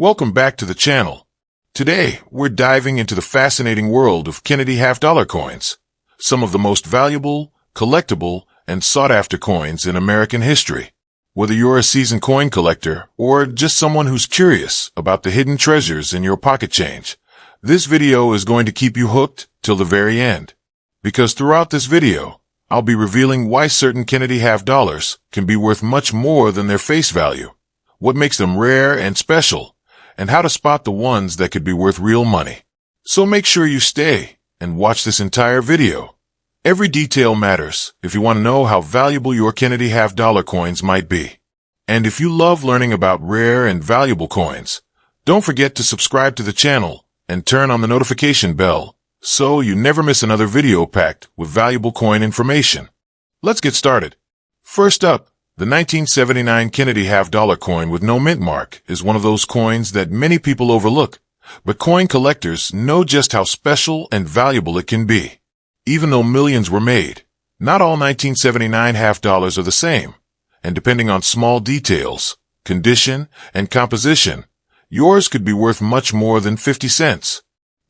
Welcome back to the channel. Today, we're diving into the fascinating world of Kennedy half-dollar coins, some of the most valuable, collectible, and sought-after coins in American history. Whether you're a seasoned coin collector or just someone who's curious about the hidden treasures in your pocket change, this video is going to keep you hooked till the very end. Because throughout this video, I'll be revealing why certain Kennedy half-dollars can be worth much more than their face value, what makes them rare and special, and how to spot the ones that could be worth real money. So make sure you stay and watch this entire video. Every detail matters if you want to know how valuable your Kennedy half-dollar coins might be. And if you love learning about rare and valuable coins, don't forget to subscribe to the channel and turn on the notification bell so you never miss another video packed with valuable coin information. Let's get started. First up, the 1979 Kennedy half-dollar coin with no mint mark is one of those coins that many people overlook, but coin collectors know just how special and valuable it can be. Even though millions were made, not all 1979 half-dollars are the same, and depending on small details, condition, and composition, yours could be worth much more than 50 cents.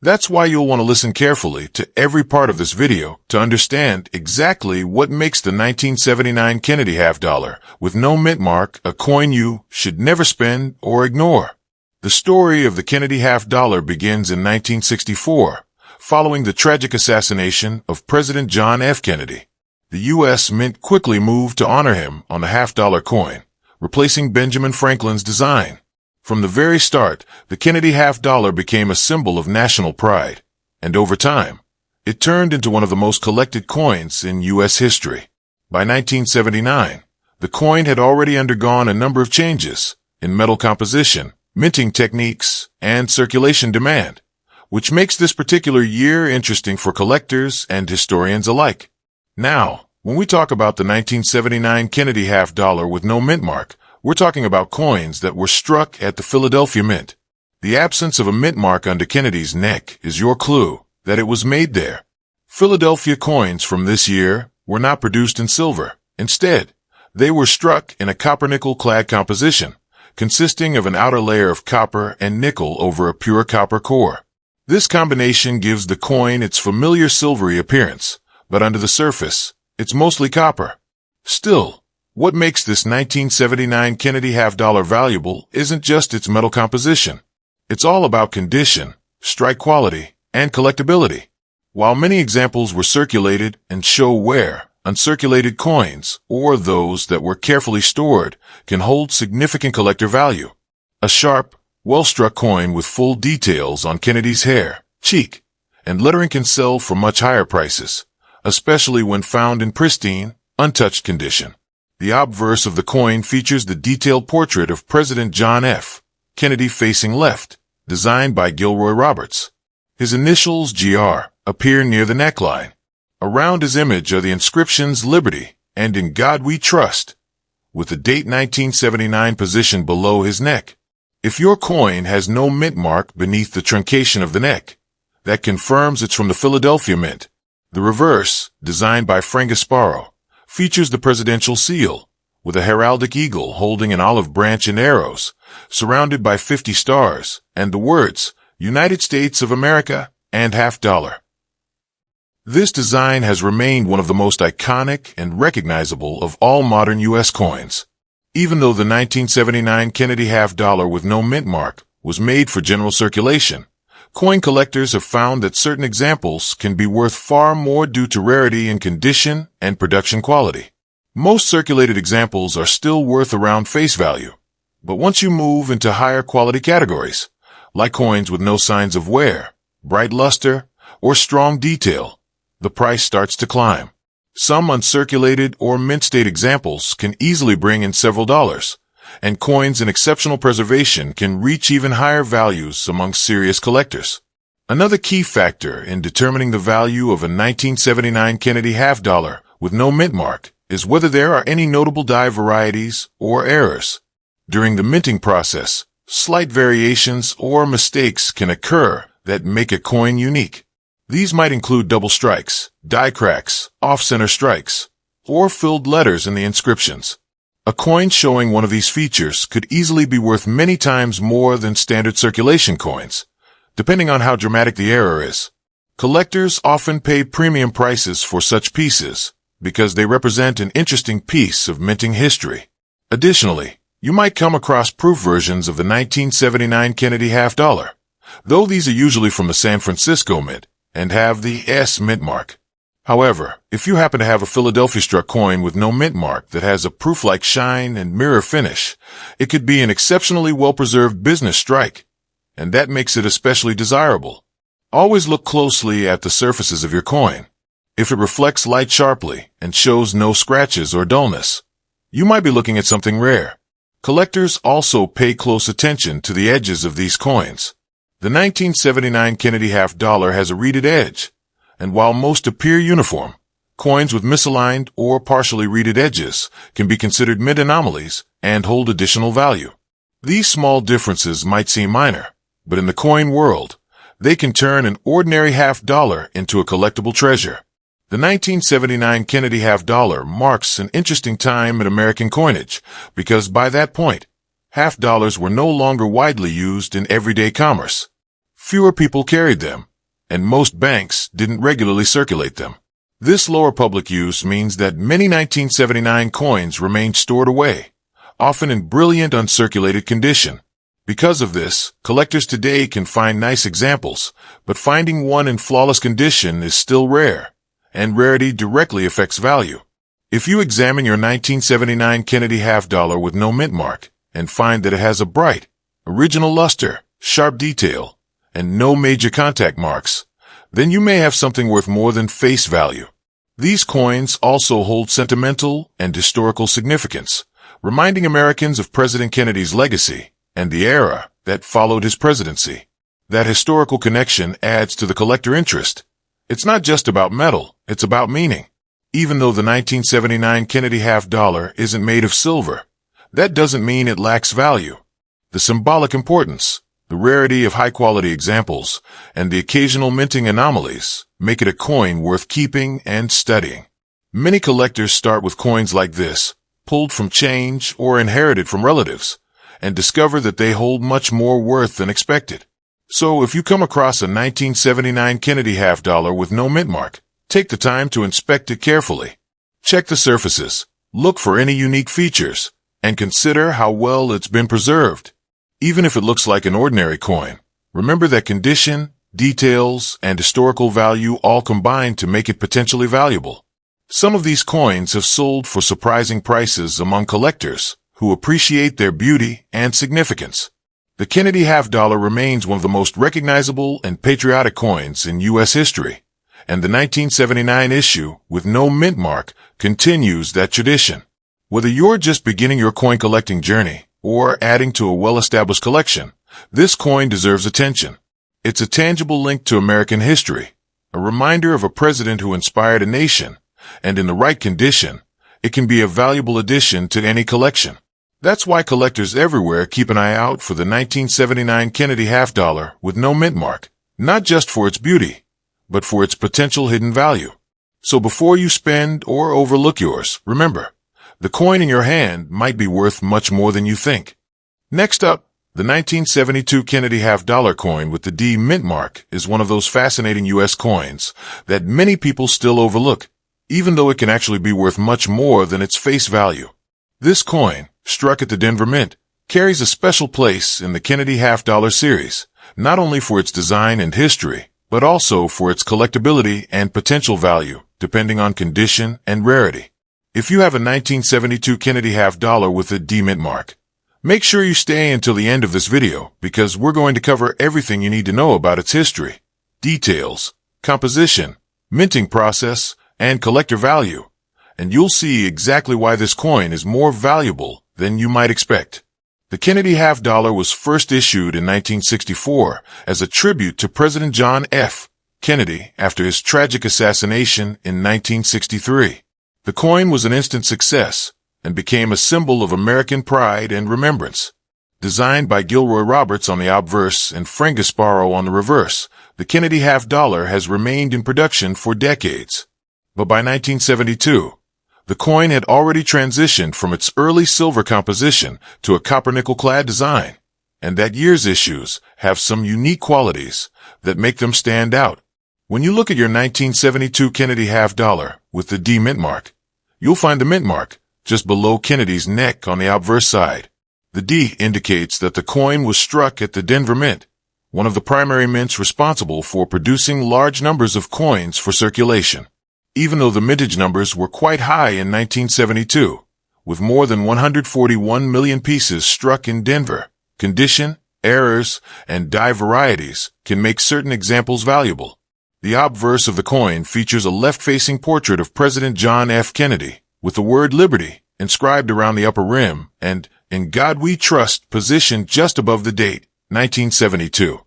That's why you'll want to listen carefully to every part of this video to understand exactly what makes the 1979 Kennedy half-dollar with no mint mark a coin you should never spend or ignore. The story of the Kennedy half-dollar begins in 1964, following the tragic assassination of President John F. Kennedy. The U.S. Mint quickly moved to honor him on the half-dollar coin, replacing Benjamin Franklin's design. From the very start, the Kennedy half-dollar became a symbol of national pride, and over time, it turned into one of the most collected coins in U.S. history. By 1979, the coin had already undergone a number of changes in metal composition, minting techniques, and circulation demand, which makes this particular year interesting for collectors and historians alike. Now, when we talk about the 1979 Kennedy half-dollar with no mint mark, we're talking about coins that were struck at the Philadelphia Mint. The absence of a mint mark under Kennedy's neck is your clue that it was made there. Philadelphia coins from this year were not produced in silver. Instead, they were struck in a copper-nickel clad composition, consisting of an outer layer of copper and nickel over a pure copper core. This combination gives the coin its familiar silvery appearance, but under the surface, it's mostly copper. Still, what makes this 1979 Kennedy half-dollar valuable isn't just its metal composition. It's all about condition, strike quality, and collectability. While many examples were circulated and show where uncirculated coins, or those that were carefully stored, can hold significant collector value. A sharp, well-struck coin with full details on Kennedy's hair, cheek, and lettering can sell for much higher prices, especially when found in pristine, untouched condition. The obverse of the coin features the detailed portrait of President John F. Kennedy facing left, designed by Gilroy Roberts. His initials GR appear near the neckline. Around his image are the inscriptions Liberty and In God We Trust, with the date 1979 positioned below his neck. If your coin has no mint mark beneath the truncation of the neck, that confirms it's from the Philadelphia Mint. The reverse, designed by Frank Gasparo, features the presidential seal, with a heraldic eagle holding an olive branch and arrows, surrounded by 50 stars, and the words, United States of America and half-dollar. This design has remained one of the most iconic and recognizable of all modern U.S. coins. Even though the 1979 Kennedy half-dollar with no mint mark was made for general circulation, coin collectors have found that certain examples can be worth far more due to rarity in condition and production quality. Most circulated examples are still worth around face value, but once you move into higher quality categories, like coins with no signs of wear, bright luster, or strong detail, the price starts to climb. Some uncirculated or mint-state examples can easily bring in several dollars, and coins in exceptional preservation can reach even higher values among serious collectors. Another key factor in determining the value of a 1979 Kennedy half-dollar with no mint mark is whether there are any notable die varieties or errors. During the minting process, slight variations or mistakes can occur that make a coin unique. These might include double strikes, die cracks, off-center strikes, or filled letters in the inscriptions. A coin showing one of these features could easily be worth many times more than standard circulation coins, depending on how dramatic the error is. Collectors often pay premium prices for such pieces because they represent an interesting piece of minting history. Additionally, you might come across proof versions of the 1979 Kennedy half dollar, though these are usually from the San Francisco Mint and have the S mint mark. However, if you happen to have a Philadelphia struck coin with no mint mark that has a proof-like shine and mirror finish, it could be an exceptionally well-preserved business strike, and that makes it especially desirable. Always look closely at the surfaces of your coin. If it reflects light sharply and shows no scratches or dullness, you might be looking at something rare. Collectors also pay close attention to the edges of these coins. The 1979 Kennedy half dollar has a reeded edge, and while most appear uniform, coins with misaligned or partially reeded edges can be considered mint anomalies and hold additional value. These small differences might seem minor, but in the coin world, they can turn an ordinary half dollar into a collectible treasure. The 1979 Kennedy half dollar marks an interesting time in American coinage because by that point, half dollars were no longer widely used in everyday commerce. Fewer people carried them, and most banks didn't regularly circulate them. This lower public use means that many 1979 coins remained stored away, often in brilliant uncirculated condition. Because of this, collectors today can find nice examples, but finding one in flawless condition is still rare, and rarity directly affects value. If you examine your 1979 Kennedy half dollar with no mint mark and find that it has a bright, original luster, sharp detail, and no major contact marks, then you may have something worth more than face value. These coins also hold sentimental and historical significance, reminding Americans of President Kennedy's legacy and the era that followed his presidency. That historical connection adds to the collector interest. It's not just about metal, it's about meaning. Even though the 1979 Kennedy half dollar isn't made of silver, that doesn't mean it lacks value. The symbolic importance, the rarity of high-quality examples, and the occasional minting anomalies make it a coin worth keeping and studying. Many collectors start with coins like this, pulled from change or inherited from relatives, and discover that they hold much more worth than expected. So if you come across a 1979 Kennedy half dollar with no mint mark, take the time to inspect it carefully. Check the surfaces, look for any unique features, and consider how well it's been preserved. Even if it looks like an ordinary coin, remember that condition, details, and historical value all combine to make it potentially valuable. Some of these coins have sold for surprising prices among collectors who appreciate their beauty and significance. The Kennedy half dollar remains one of the most recognizable and patriotic coins in U.S. history, and the 1979 issue with no mint mark continues that tradition. Whether you're just beginning your coin collecting journey or adding to a well-established collection, this coin deserves attention. It's a tangible link to American history, a reminder of a president who inspired a nation, and in the right condition, it can be a valuable addition to any collection. That's why collectors everywhere keep an eye out for the 1979 Kennedy half dollar with no mint mark, not just for its beauty, but for its potential hidden value. So before you spend or overlook yours, remember, the coin in your hand might be worth much more than you think. Next up, the 1972 Kennedy half dollar coin with the D mint mark is one of those fascinating U.S. coins that many people still overlook, even though it can actually be worth much more than its face value. This coin, struck at the Denver Mint, carries a special place in the Kennedy half dollar series, not only for its design and history, but also for its collectability and potential value, depending on condition and rarity. If you have a 1972 Kennedy half dollar with a D mint mark, make sure you stay until the end of this video because we're going to cover everything you need to know about its history, details, composition, minting process, and collector value, and you'll see exactly why this coin is more valuable than you might expect. The Kennedy half dollar was first issued in 1964 as a tribute to President John F. Kennedy after his tragic assassination in 1963. The coin was an instant success and became a symbol of American pride and remembrance. Designed by Gilroy Roberts on the obverse and Frank Gasparo on the reverse, the Kennedy half dollar has remained in production for decades. But by 1972, The coin had already transitioned from its early silver composition to a copper-nickel-clad design, and that year's issues have some unique qualities that make them stand out. When you look at your 1972 Kennedy half dollar with the D mint mark, you'll find the mint mark just below Kennedy's neck on the obverse side. The D indicates that the coin was struck at the Denver Mint, one of the primary mints responsible for producing large numbers of coins for circulation. Even though the mintage numbers were quite high in 1972, with more than 141 million pieces struck in Denver, condition, errors, and die varieties can make certain examples valuable. The obverse of the coin features a left-facing portrait of President John F. Kennedy, with the word Liberty inscribed around the upper rim and "In God We Trust" positioned just above the date, 1972.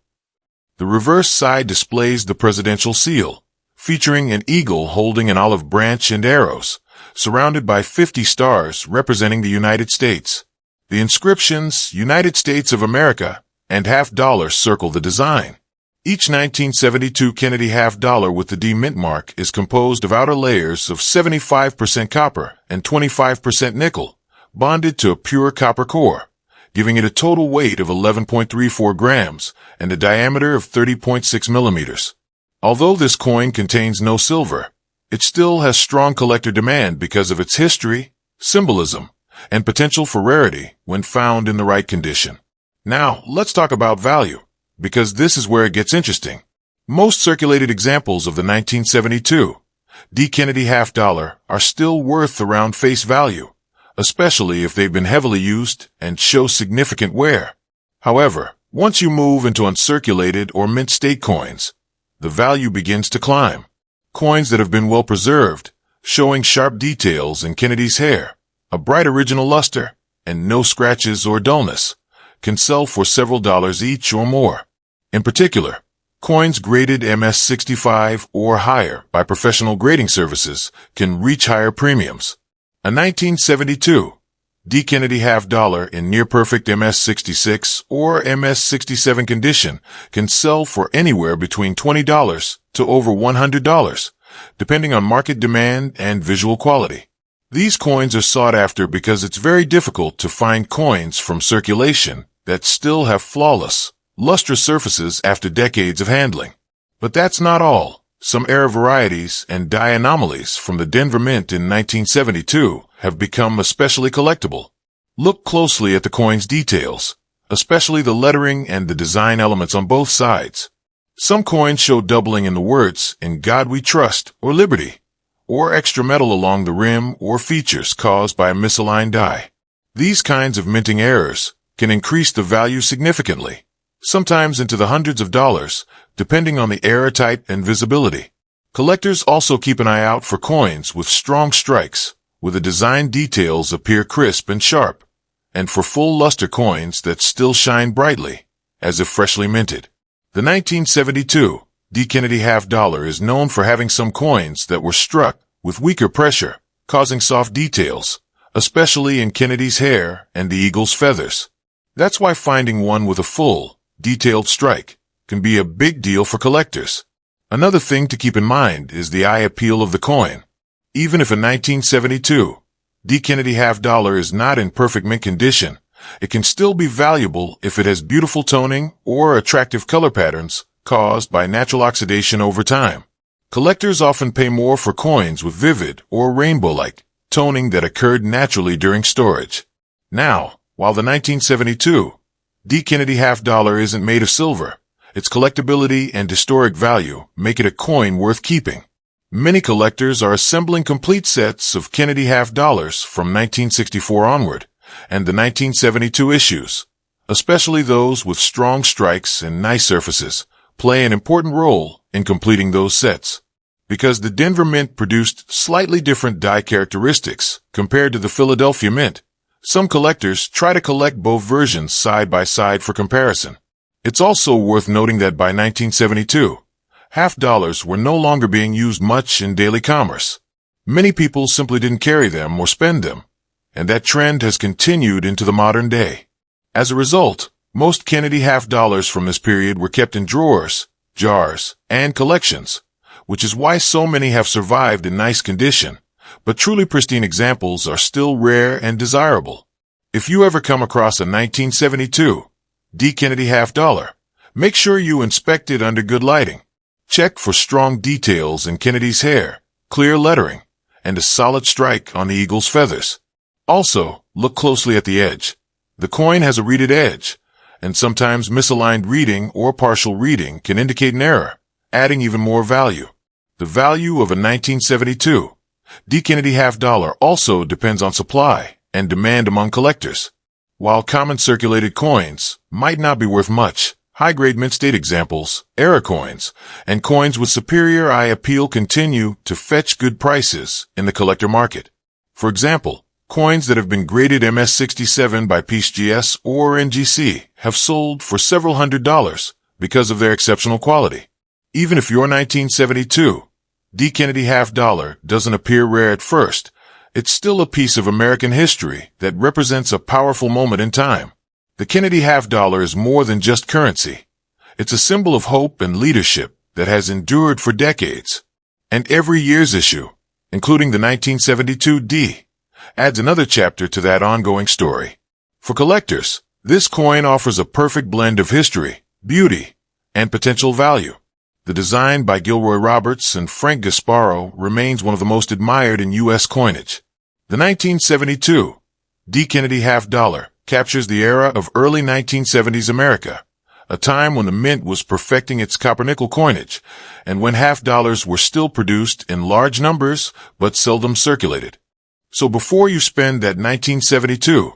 The reverse side displays the presidential seal, featuring an eagle holding an olive branch and arrows, surrounded by 50 stars representing the United States. The inscriptions "United States of America" and half dollar circle the design. Each 1972 Kennedy half dollar with the D mint mark is composed of outer layers of 75% copper and 25% nickel, bonded to a pure copper core, giving it a total weight of 11.34 grams and a diameter of 30.6 millimeters. Although this coin contains no silver, it still has strong collector demand because of its history, symbolism, and potential for rarity when found in the right condition. Now, let's talk about value, because this is where it gets interesting. Most circulated examples of the 1972 D Kennedy half dollar are still worth around face value, especially if they've been heavily used and show significant wear. However, once you move into uncirculated or mint state coins, the value begins to climb. Coins that have been well preserved, showing sharp details in Kennedy's hair, a bright original luster, and no scratches or dullness, can sell for several dollars each or more. In particular, coins graded MS-65 or higher by professional grading services can reach higher premiums. A 1972 D Kennedy half dollar in near-perfect MS-66 or MS-67 condition can sell for anywhere between $20 to over $100, depending on market demand and visual quality. These coins are sought after because it's very difficult to find coins from circulation that still have flawless, lustrous surfaces after decades of handling. But that's not all. Some error varieties and die anomalies from the Denver Mint in 1972 have become especially collectible. Look closely at the coin's details, especially the lettering and the design elements on both sides. Some coins show doubling in the words "In God We Trust" or "Liberty," or extra metal along the rim or features caused by a misaligned die. These kinds of minting errors can increase the value significantly, sometimes into the hundreds of dollars, depending on the error type and visibility. Collectors also keep an eye out for coins with strong strikes, where the design details appear crisp and sharp, and for full luster coins that still shine brightly, as if freshly minted. The 1972 D Kennedy half dollar is known for having some coins that were struck with weaker pressure, causing soft details, especially in Kennedy's hair and the eagle's feathers. That's why finding one with a full, detailed strike can be a big deal for collectors. Another thing to keep in mind is the eye appeal of the coin. Even if a 1972 D Kennedy half dollar is not in perfect mint condition, it can still be valuable if it has beautiful toning or attractive color patterns caused by natural oxidation over time. Collectors often pay more for coins with vivid or rainbow-like toning that occurred naturally during storage. Now, while the 1972 D Kennedy half dollar isn't made of silver, its collectability and historic value make it a coin worth keeping. Many collectors are assembling complete sets of Kennedy half dollars from 1964 onward and the 1972 issues, especially those with strong strikes and nice surfaces, play an important role in completing those sets. Because the Denver Mint produced slightly different die characteristics compared to the Philadelphia Mint, some collectors try to collect both versions side by side for comparison. It's also worth noting that by 1972, half dollars were no longer being used much in daily commerce. Many people simply didn't carry them or spend them, and that trend has continued into the modern day. As a result, most Kennedy half dollars from this period were kept in drawers, jars, and collections, which is why so many have survived in nice condition, but truly pristine examples are still rare and desirable. If you ever come across a 1972 D. Kennedy half dollar, make sure you inspect it under good lighting. Check for strong details in Kennedy's hair, clear lettering, and a solid strike on the eagle's feathers. Also, look closely at the edge. The coin has a reeded edge, and sometimes misaligned reading or partial reading can indicate an error, adding even more value. The value of a 1972 D. Kennedy half dollar also depends on supply and demand among collectors. While common circulated coins might not be worth much, high-grade mint state examples, era coins, and coins with superior eye appeal continue to fetch good prices in the collector market. For example, coins that have been graded MS-67 by PGS or NGC have sold for several $100s because of their exceptional quality. Even if your 1972 D. Kennedy half dollar doesn't appear rare at first, it's still a piece of American history that represents a powerful moment in time. The Kennedy half dollar is more than just currency. It's a symbol of hope and leadership that has endured for decades. And every year's issue, including the 1972 D, adds another chapter to that ongoing story. For collectors, this coin offers a perfect blend of history, beauty, and potential value. The design by Gilroy Roberts and Frank Gasparo remains one of the most admired in U.S. coinage. The 1972 D. Kennedy half dollar captures the era of early 1970s America, a time when the mint was perfecting its copper-nickel coinage, and when half dollars were still produced in large numbers but seldom circulated. So before you spend that 1972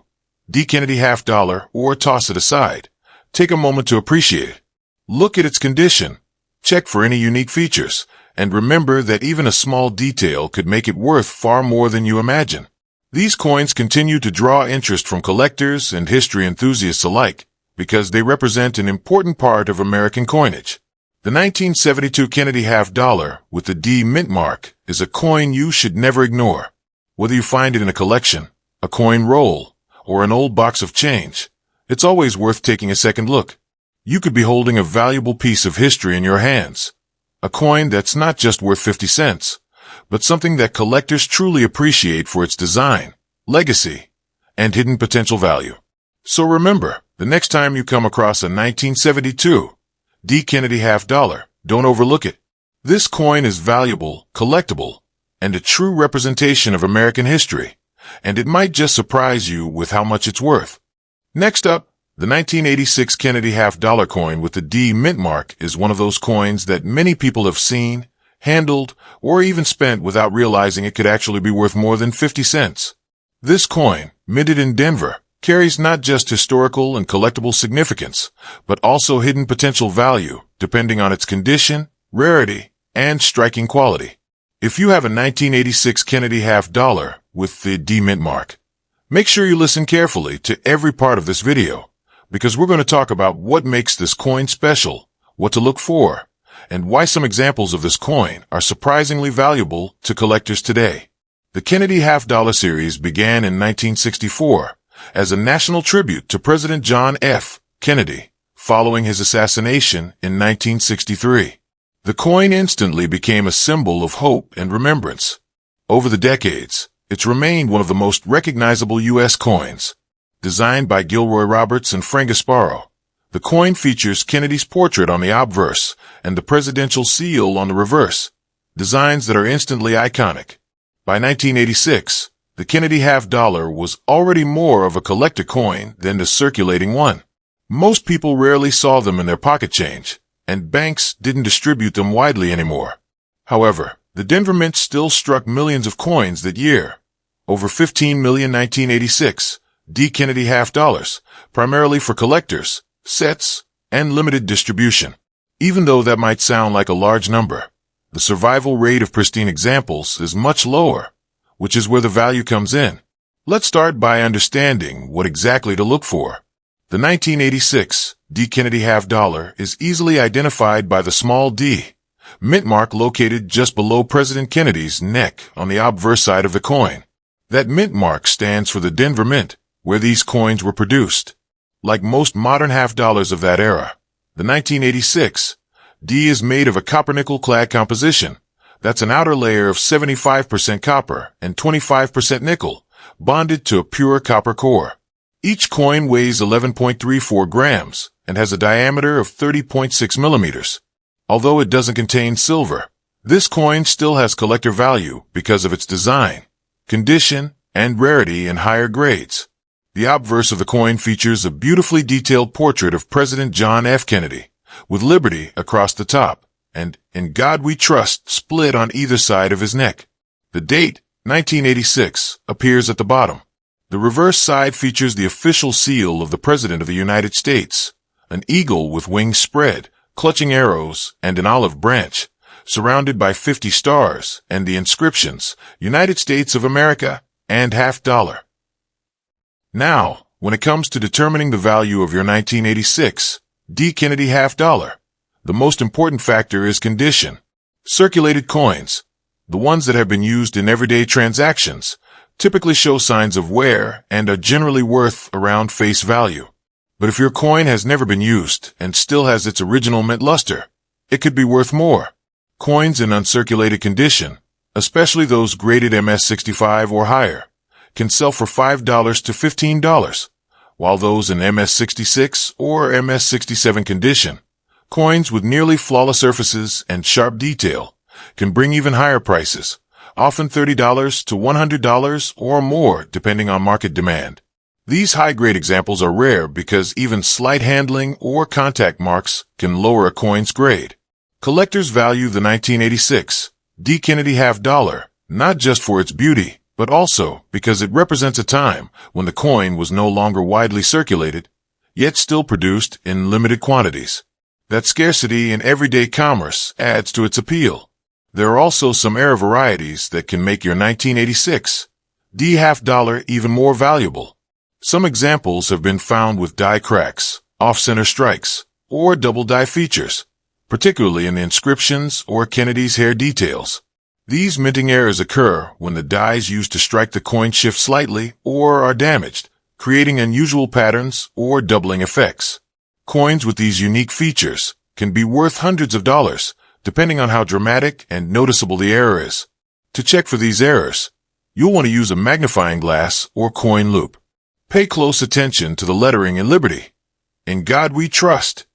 D. Kennedy half dollar or toss it aside, take a moment to appreciate it. Look at its condition, check for any unique features, and remember that even a small detail could make it worth far more than you imagine. These coins continue to draw interest from collectors and history enthusiasts alike because they represent an important part of American coinage. The 1972 Kennedy half dollar with the D mint mark is a coin you should never ignore. Whether you find it in a collection, a coin roll, or an old box of change, it's always worth taking a second look. You could be holding a valuable piece of history in your hands. A coin that's not just worth 50 cents, but something that collectors truly appreciate for its design, legacy, and hidden potential value. So remember, the next time you come across a 1972 D. Kennedy half dollar, don't overlook it. This coin is valuable, collectible, and a true representation of American history, and it might just surprise you with how much it's worth. Next up, the 1986 Kennedy half dollar coin with the D mint mark is one of those coins that many people have seen, handled, or even spent without realizing it could actually be worth more than 50 cents. This coin, minted in Denver, carries not just historical and collectible significance, but also hidden potential value depending on its condition, rarity, and striking quality. If you have a 1986 Kennedy half dollar with the D mint mark, make sure you listen carefully to every part of this video, because we're going to talk about what makes this coin special, what to look for, and why some examples of this coin are surprisingly valuable to collectors today. The Kennedy half dollar series began in 1964 as a national tribute to President John F. Kennedy following his assassination in 1963. The coin instantly became a symbol of hope and remembrance. Over the decades, it's remained one of the most recognizable U.S. coins. Designed by Gilroy Roberts and Frank Gasparo, the coin features Kennedy's portrait on the obverse and the presidential seal on the reverse, designs that are instantly iconic. By 1986, the Kennedy half dollar was already more of a collector coin than the circulating one. Most people rarely saw them in their pocket change, and banks didn't distribute them widely anymore. However, the Denver Mint still struck millions of coins that year. Over 15 million 1986 D. Kennedy half dollars, primarily for collectors, sets, and limited distribution. Even though that might sound like a large number, the survival rate of pristine examples is much lower, which is where the value comes in. Let's start by understanding what exactly to look for. The 1986 D. Kennedy half dollar is easily identified by the small d mint mark located just below President Kennedy's neck on the obverse side of the coin. That mint mark stands for the Denver Mint, where these coins were produced. Like most modern half dollars of that era, the 1986 D is made of a copper-nickel clad composition, That's an outer layer of 75% copper and 25% nickel, bonded to a pure copper core. Each coin weighs 11.34 grams and has a diameter of 30.6 millimeters. Although it doesn't contain silver, this coin still has collector value because of its design, condition, and rarity in higher grades. The obverse of the coin features a beautifully detailed portrait of President John F. Kennedy, with Liberty across the top, and "In God We Trust" split on either side of his neck. The date, 1986, appears at the bottom. The reverse side features the official seal of the President of the United States, an eagle with wings spread, clutching arrows, and an olive branch, surrounded by 50 stars and the inscriptions, "United States of America" and $50. Now, when it comes to determining the value of your 1986 D. Kennedy $50, the most important factor is condition. Circulated coins, the ones that have been used in everyday transactions, typically show signs of wear and are generally worth around face value. But if your coin has never been used and still has its original mint luster, it could be worth more. Coins in uncirculated condition, especially those graded MS-65 or higher, can sell for $5 to $15, while those in MS-66 or MS-67 condition, coins with nearly flawless surfaces and sharp detail, can bring even higher prices, often $30 to $100 or more depending on market demand. These high-grade examples are rare because even slight handling or contact marks can lower a coin's grade. Collectors value the 1986 D. Kennedy $50 not just for its beauty, but also because it represents a time when the coin was no longer widely circulated, yet still produced in limited quantities. That scarcity in everyday commerce adds to its appeal. There are also some rare varieties that can make your 1986 D. $50 even more valuable. Some examples have been found with die cracks, off-center strikes, or double die features, particularly in the inscriptions or Kennedy's hair details. These minting errors occur when the dies used to strike the coin shift slightly or are damaged, creating unusual patterns or doubling effects. Coins with these unique features can be worth hundreds of dollars, depending on how dramatic and noticeable the error is. To check for these errors, you'll want to use a magnifying glass or coin loop. Pay close attention to the lettering in Liberty, "In God We Trust,"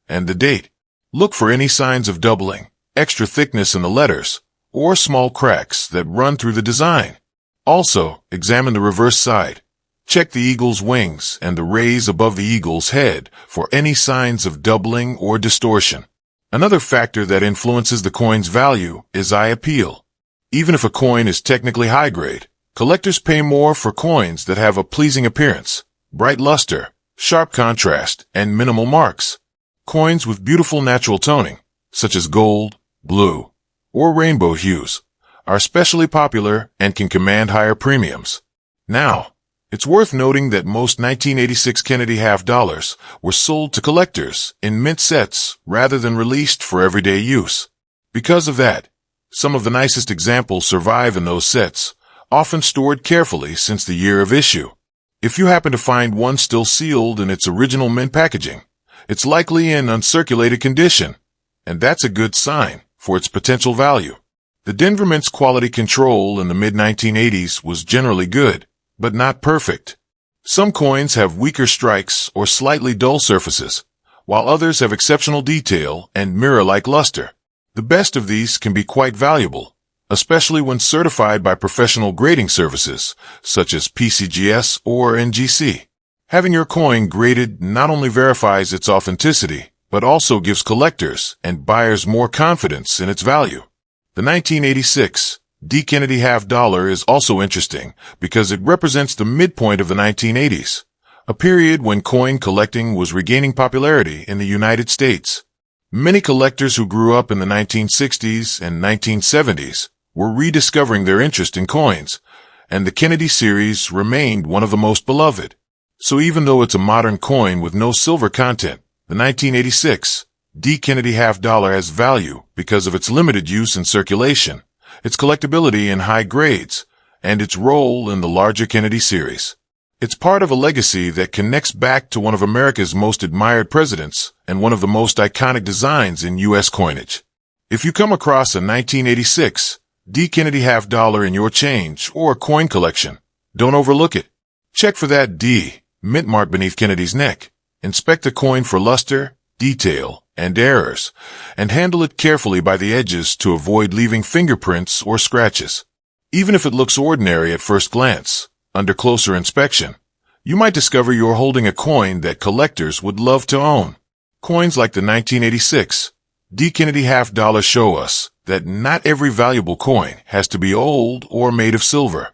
and the date. Look for any signs of doubling, extra thickness in the letters, or small cracks that run through the design. Also, examine the reverse side. Check the eagle's wings and the rays above the eagle's head for any signs of doubling or distortion. Another factor that influences the coin's value is eye appeal. Even if a coin is technically high grade, collectors pay more for coins that have a pleasing appearance, bright luster, sharp contrast, and minimal marks. Coins with beautiful natural toning, such as gold, blue, or rainbow hues, are especially popular and can command higher premiums. Now, it's worth noting that most 1986 Kennedy $50 were sold to collectors in mint sets rather than released for everyday use. Because of that, some of the nicest examples survive in those sets, often stored carefully since the year of issue. If you happen to find one still sealed in its original mint packaging, it's likely in uncirculated condition, and that's a good sign for its potential value. The Denver Mint's quality control in the mid-1980s was generally good, but not perfect. Some coins have weaker strikes or slightly dull surfaces, while others have exceptional detail and mirror-like luster. The best of these can be quite valuable, especially when certified by professional grading services, such as PCGS or NGC. Having your coin graded not only verifies its authenticity, but also gives collectors and buyers more confidence in its value. The 1986 D. Kennedy $50 is also interesting because it represents the midpoint of the 1980s, a period when coin collecting was regaining popularity in the United States. Many collectors who grew up in the 1960s and 1970s were rediscovering their interest in coins, and the Kennedy series remained one of the most beloved. So even though it's a modern coin with no silver content, the 1986 D. Kennedy $50 has value because of its limited use in circulation, its collectability in high grades, and its role in the larger Kennedy series. It's part of a legacy that connects back to one of America's most admired presidents and one of the most iconic designs in U.S. coinage. If you come across a 1986 D. Kennedy half dollar in your change or coin collection, don't overlook it. Check for that D mint mark beneath Kennedy's neck. Inspect the coin for luster, detail, and errors, and handle it carefully by the edges to avoid leaving fingerprints or scratches. Even if it looks ordinary at first glance, under closer inspection, you might discover you're holding a coin that collectors would love to own. Coins like the 1986 D. Kennedy half dollar show us that not every valuable coin has to be old or made of silver.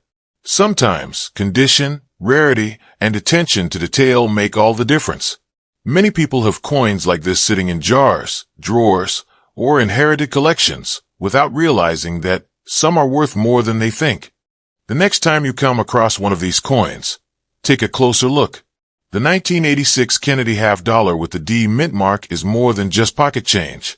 Sometimes condition, rarity, and attention to detail make all the difference. Many people have coins like this sitting in jars, drawers, or inherited collections without realizing that some are worth more than they think. The next time you come across one of these coins, take a closer look. The 1986 Kennedy half dollar with the D mint mark is more than just pocket change.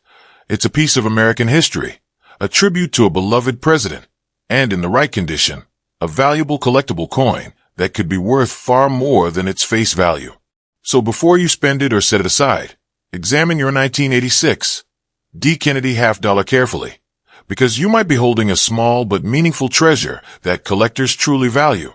It's a piece of American history, a tribute to a beloved president, and in the right condition, a valuable collectible coin that could be worth far more than its face value. So before you spend it or set it aside, examine your 1986 D. Kennedy half dollar carefully, because you might be holding a small but meaningful treasure that collectors truly value.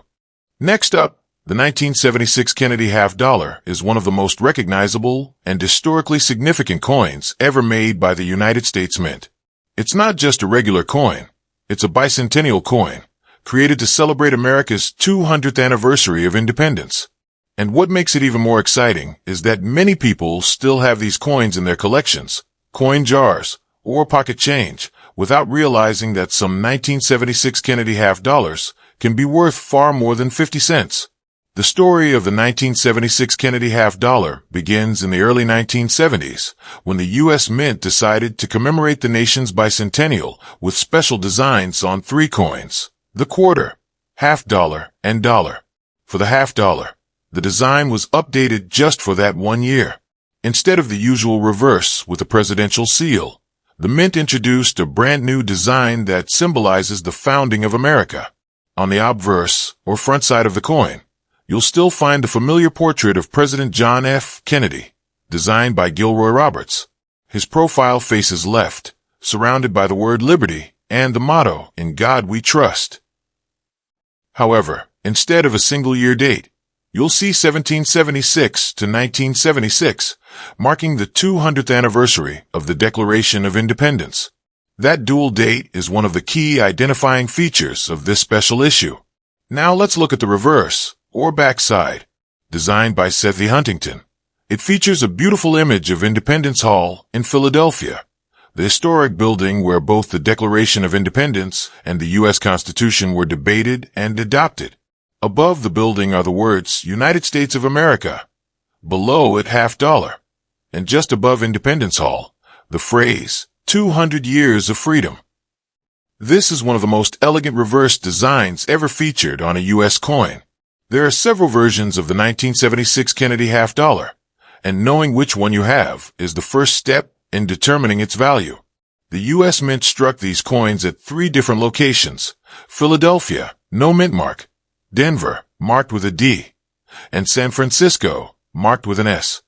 Next up, the 1976 Kennedy half dollar is one of the most recognizable and historically significant coins ever made by the United States Mint. It's not just a regular coin, it's a bicentennial coin, created to celebrate America's 200th anniversary of independence. And what makes it even more exciting is that many people still have these coins in their collections, coin jars, or pocket change, without realizing that some 1976 Kennedy half dollars can be worth far more than 50 cents. The story of the 1976 Kennedy half dollar begins in the early 1970s, when the U.S. Mint decided to commemorate the nation's bicentennial with special designs on three coins: the quarter, half dollar, and dollar. For the half dollar, the design was updated just for that 1 year. Instead of the usual reverse with a presidential seal, the Mint introduced a brand new design that symbolizes the founding of America. On the obverse, or front side of the coin, you'll still find the familiar portrait of President John F. Kennedy, designed by Gilroy Roberts. His profile faces left, surrounded by the word liberty and the motto, "In God We Trust." However, instead of a single-year date, you'll see 1776 to 1976, marking the 200th anniversary of the Declaration of Independence. That dual date is one of the key identifying features of this special issue. Now let's look at the reverse, or backside, designed by Seth E. Huntington. It features a beautiful image of Independence Hall in Philadelphia, the historic building where both the Declaration of Independence and the U.S. Constitution were debated and adopted. Above the building are the words United States of America, below it half dollar, and just above Independence Hall, the phrase 200 Years of Freedom. This is one of the most elegant reverse designs ever featured on a U.S. coin. There are several versions of the 1976 Kennedy half dollar, and knowing which one you have is the first step in determining its value. The U.S. Mint struck these coins at 3 different locations: Philadelphia, no mint mark; Denver, marked with a D; and San Francisco, marked with an S.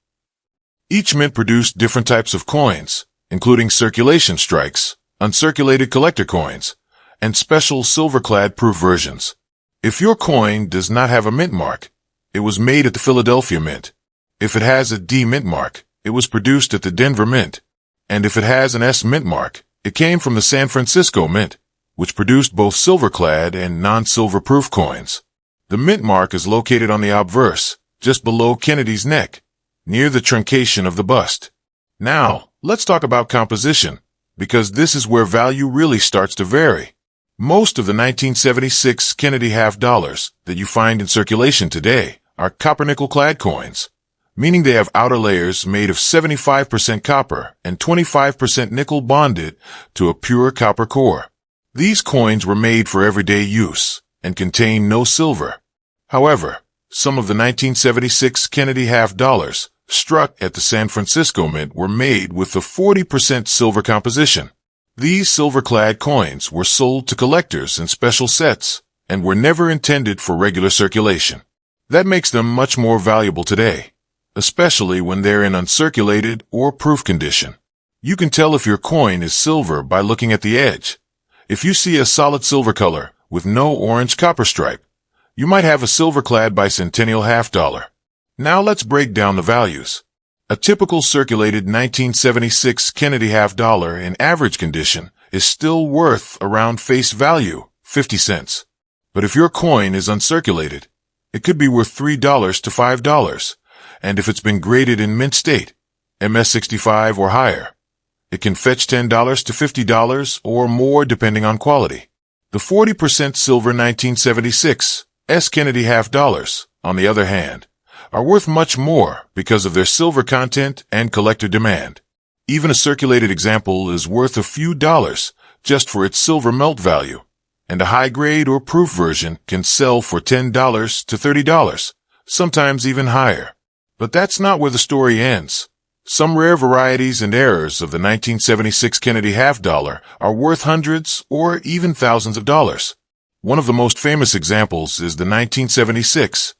Each mint produced different types of coins, including circulation strikes, uncirculated collector coins, and special silver-clad proof versions. If your coin does not have a mint mark, it was made at the Philadelphia Mint. If it has a D mint mark, it was produced at the Denver Mint. And if it has an S mint mark, it came from the San Francisco Mint, which produced both silver-clad and non-silver proof coins. The mint mark is located on the obverse, just below Kennedy's neck, near the truncation of the bust. Now, let's talk about composition, because this is where value really starts to vary. Most of the 1976 Kennedy half dollars that you find in circulation today are copper-nickel-clad coins, meaning they have outer layers made of 75% copper and 25% nickel bonded to a pure copper core. These coins were made for everyday use and contain no silver. However, some of the 1976 Kennedy half dollars struck at the San Francisco Mint were made with a 40% silver composition. These silver-clad coins were sold to collectors in special sets and were never intended for regular circulation. That makes them much more valuable today, especially when they're in uncirculated or proof condition. You can tell if your coin is silver by looking at the edge. If you see a solid silver color with no orange copper stripe, you might have a silver-clad bicentennial half-dollar. Now let's break down the values. A typical circulated 1976 Kennedy half-dollar in average condition is still worth around face value, 50 cents. But if your coin is uncirculated, it could be worth $3 to $5. And if it's been graded in mint state, MS-65 or higher, it can fetch $10 to $50 or more depending on quality. The 40% silver 1976 Kennedy half-dollars, on the other hand, are worth much more because of their silver content and collector demand. Even a circulated example is worth a few dollars just for its silver melt value, and a high-grade or proof version can sell for $10 to $30, sometimes even higher. But that's not where the story ends. Some rare varieties and errors of the 1976 Kennedy half-dollar are worth hundreds or even thousands of dollars. One of the most famous examples is the 1976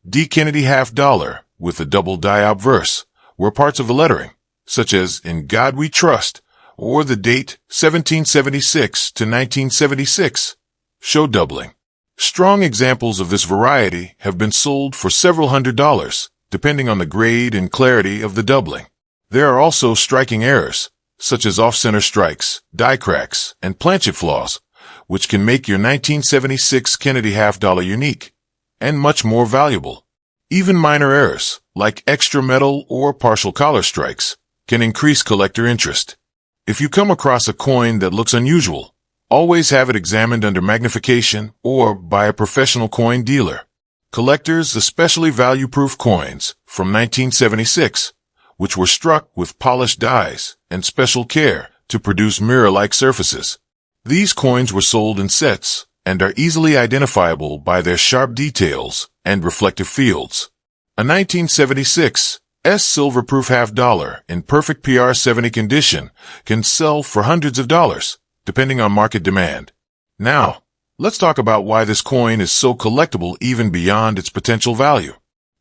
D. Kennedy half-dollar with a double die-obverse, where parts of the lettering, such as "In God We Trust" or the date 1776 to 1976, show doubling. Strong examples of this variety have been sold for several $100s, depending on the grade and clarity of the doubling. There are also striking errors, such as off-center strikes, die cracks, and planchet flaws, which can make your 1976 Kennedy half-dollar unique and much more valuable. Even minor errors, like extra metal or partial collar strikes, can increase collector interest. If you come across a coin that looks unusual, always have it examined under magnification or by a professional coin dealer. Collectors especially value proof coins from 1976, which were struck with polished dies and special care to produce mirror-like surfaces. These coins were sold in sets and are easily identifiable by their sharp details and reflective fields. A 1976 silver proof half-dollar in perfect PR70 condition can sell for hundreds of dollars, depending on market demand. Now, let's talk about why this coin is so collectible even beyond its potential value.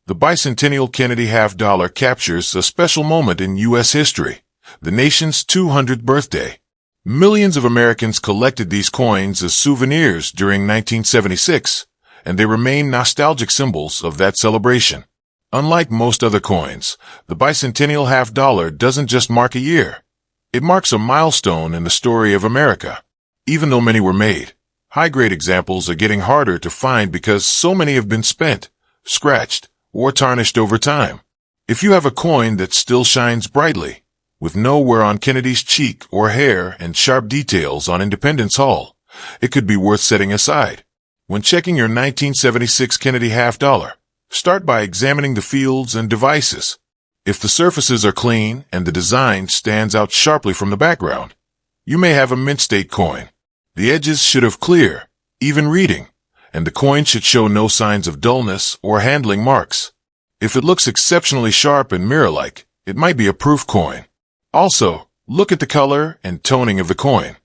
The bicentennial Kennedy half-dollar captures a special moment in U.S. history, the nation's 200th birthday. Millions of Americans collected these coins as souvenirs during 1976, and they remain nostalgic symbols of that celebration. Unlike most other coins, the bicentennial half-dollar doesn't just mark a year. It marks a milestone in the story of America. Even though many were made, high-grade examples are getting harder to find because so many have been spent, scratched, or tarnished over time. If you have a coin that still shines brightly, with no wear on Kennedy's cheek or hair and sharp details on Independence Hall, it could be worth setting aside. When checking your 1976 Kennedy half-dollar, start by examining the fields and devices. If the surfaces are clean and the design stands out sharply from the background, you may have a mint state coin. The edges should have clear, even reading, and the coin should show no signs of dullness or handling marks. If it looks exceptionally sharp and mirror-like, it might be a proof coin. Also, look at the color and toning of the coin.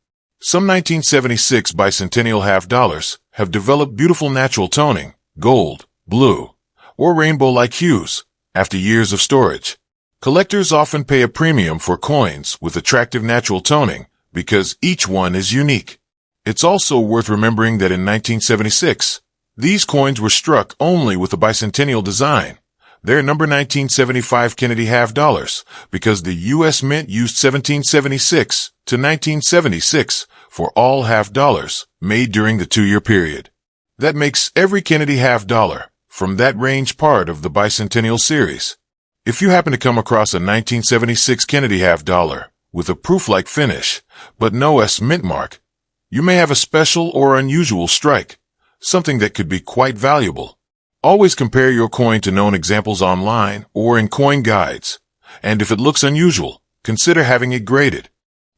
Some 1976 bicentennial half-dollars have developed beautiful natural toning, gold, blue, or rainbow-like hues, after years of storage. Collectors often pay a premium for coins with attractive natural toning because each one is unique. It's also worth remembering that in 1976, these coins were struck only with a bicentennial design. They're number 1975 Kennedy half-dollars because the U.S. Mint used 1776 to 1976 for all half-dollars made during the 2-year period. That makes every Kennedy half-dollar from that range part of the bicentennial series. If you happen to come across a 1976 Kennedy half-dollar with a proof-like finish, but no S mint mark, you may have a special or unusual strike, something that could be quite valuable. Always compare your coin to known examples online or in coin guides, and if it looks unusual, consider having it graded.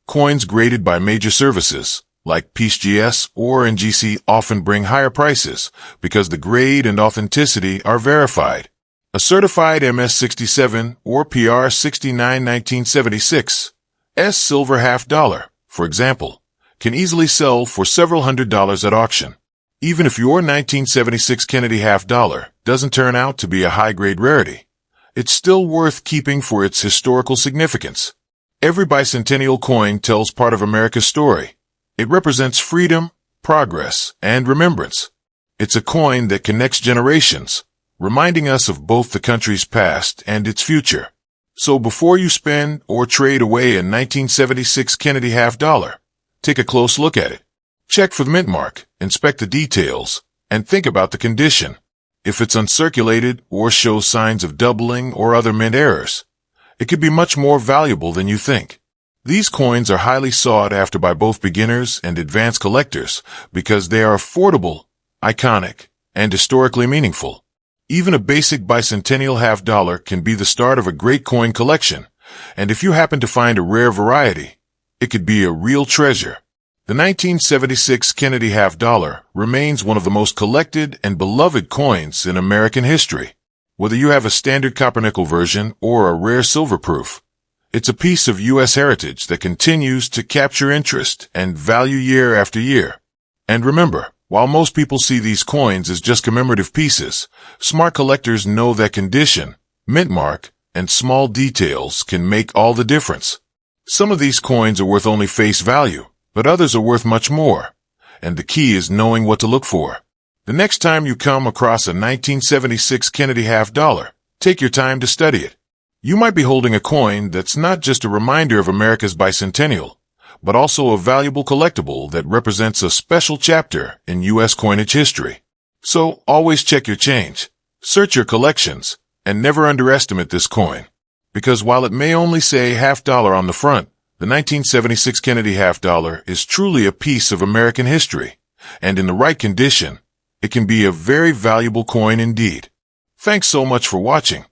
Coins graded by major services, like PGS or NGC, often bring higher prices because the grade and authenticity are verified. A certified MS-67 or PR-69 1976 silver half-dollar, for example, can easily sell for several $100s at auction. Even if your 1976 Kennedy half-dollar doesn't turn out to be a high-grade rarity, it's still worth keeping for its historical significance. Every bicentennial coin tells part of America's story. It represents freedom, progress, and remembrance. It's a coin that connects generations, reminding us of both the country's past and its future. So before you spend or trade away a 1976 Kennedy half dollar, take a close look at it. Check for the mint mark, inspect the details, and think about the condition. If it's uncirculated or shows signs of doubling or other mint errors, it could be much more valuable than you think. These coins are highly sought after by both beginners and advanced collectors because they are affordable, iconic, and historically meaningful. Even a basic bicentennial half dollar can be the start of a great coin collection, and if you happen to find a rare variety, it could be a real treasure. The 1976 Kennedy half dollar remains one of the most collected and beloved coins in American history. Whether you have a standard copper-nickel version or a rare silver proof, it's a piece of U.S. heritage that continues to capture interest and value year after year. And remember, while most people see these coins as just commemorative pieces, smart collectors know that condition, mint mark, and small details can make all the difference. Some of these coins are worth only face value, but others are worth much more. And the key is knowing what to look for. The next time you come across a 1976 Kennedy half dollar, take your time to study it. You might be holding a coin that's not just a reminder of America's bicentennial, but also a valuable collectible that represents a special chapter in U.S. coinage history. So always check your change, search your collections, and never underestimate this coin. Because while it may only say half dollar on the front, the 1976 Kennedy half dollar is truly a piece of American history, and in the right condition, it can be a very valuable coin indeed. Thanks so much for watching.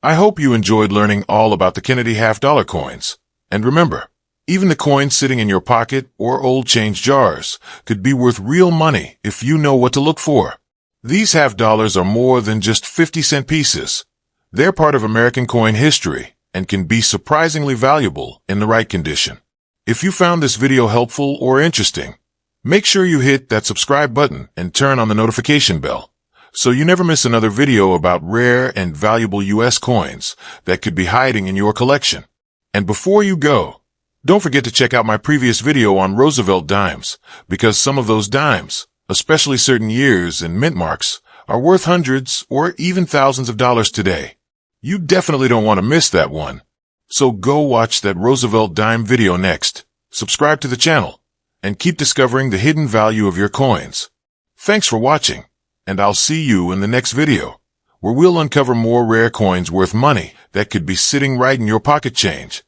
I hope you enjoyed learning all about the Kennedy half dollar coins. And remember, even the coins sitting in your pocket or old change jars could be worth real money if you know what to look for. These half dollars are more than just 50-cent pieces. They're part of American coin history and can be surprisingly valuable in the right condition. If you found this video helpful or interesting, make sure you hit that subscribe button and turn on the notification bell so you never miss another video about rare and valuable U.S. coins that could be hiding in your collection. And before you go, don't forget to check out my previous video on Roosevelt dimes, because some of those dimes, especially certain years and mint marks, are worth hundreds or even thousands of dollars today. You definitely don't want to miss that one. So go watch that Roosevelt dime video next, subscribe to the channel, and keep discovering the hidden value of your coins. Thanks for watching, and I'll see you in the next video, where we'll uncover more rare coins worth money that could be sitting right in your pocket change.